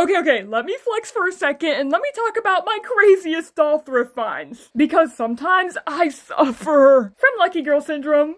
Okay, let me flex for a second and let me talk about my craziest doll thrift finds. Because sometimes I suffer from Lucky Girl Syndrome.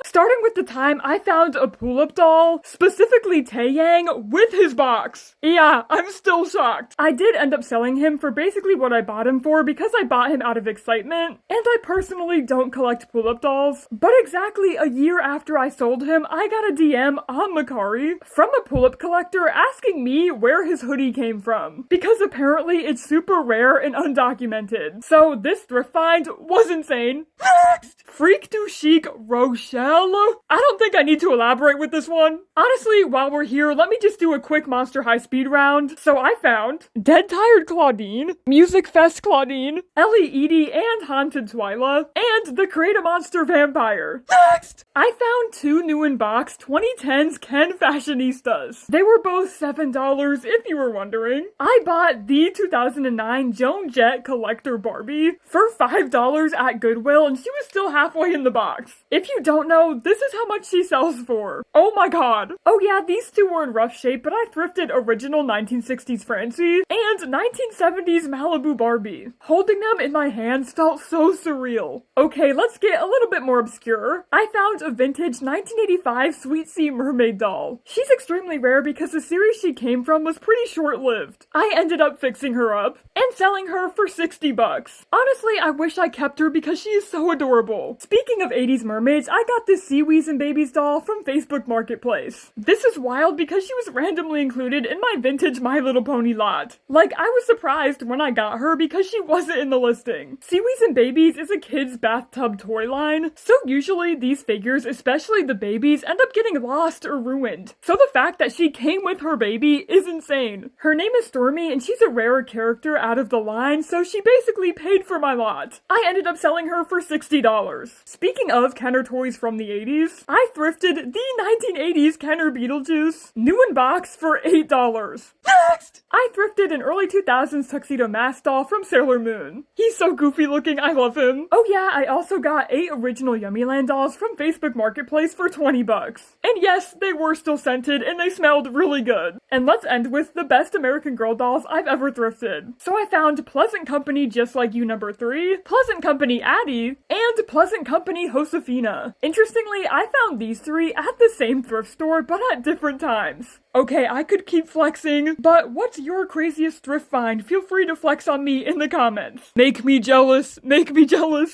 Starting with the time I found a pull-up doll, specifically Taeyang, with his box. Yeah, I'm still shocked. I did end up selling him for basically what I bought him for because I bought him out of excitement, and I personally don't collect pull-up dolls. But exactly a year after I sold him, I got a DM on Mercari from a pull-up collector asking me where his hoodie came from, because apparently it's super rare and undocumented. So this thrift find was insane. Next! Freak du Chic Rochelle? I don't think I need to elaborate with this one. Honestly, while we're here, let me just do a quick Monster High speed round. So I found Dead Tired Claudine, Music Fest Claudine, Ellie Edie and Haunted Twyla, and the Create a Monster Vampire. Next! I found two new in box 2010s Ken Fashionistas. They were both $7 if you were wondering. I bought the 2009 Joan Jett Collector Barbie for $5 at Goodwill, and she was still halfway in the box. If you don't know, this is how much she sells for. Oh my god. Oh yeah, these two were in rough shape, but I thrifted original 1960s Francie and 1970s Malibu Barbie. Holding them in my hands felt so surreal. Okay, let's get a little bit more obscure. I found a vintage 1985 Sweet Sea Mermaid doll. She's extremely rare because the series she came from was pretty short-lived. I ended up fixing her up and selling her for $60. Honestly, I wish I kept her because she is so adorable. Speaking of 80s mermaids, I got this Seaweeds and Babies doll from Facebook Marketplace. This is wild because she was randomly included in my vintage My Little Pony lot. Like, I was surprised when I got her because she wasn't in the listing. Seaweeds and Babies is a kid's bathtub toy line, so usually these figures, especially the babies, end up getting lost or ruined. So the fact that she came with her baby is insane. Her name is Stormy and she's a rarer character out of the line, so she basically paid for my lot. I ended up selling her for $60. Speaking of Kenner toys from the 80s, I thrifted the 1980s Kenner Beetlejuice, new in box for $8. Next! I thrifted an early 2000s Tuxedo Mask doll from Sailor Moon. He's so goofy looking, I love him. Oh yeah, I also got 8 original Yummyland dolls from Facebook Marketplace for $20. And yes, they were still scented and they smelled really good. And let's end with the best American Girl dolls I've ever thrifted. So I found Pleasant Company Just Like You number 3, Pleasant Company Addie, and Pleasant Company Josefina. Interestingly, I found these three at the same thrift store, but at different times. Okay, I could keep flexing, but what's your craziest thrift find? Feel free to flex on me in the comments. Make me jealous, make me jealous.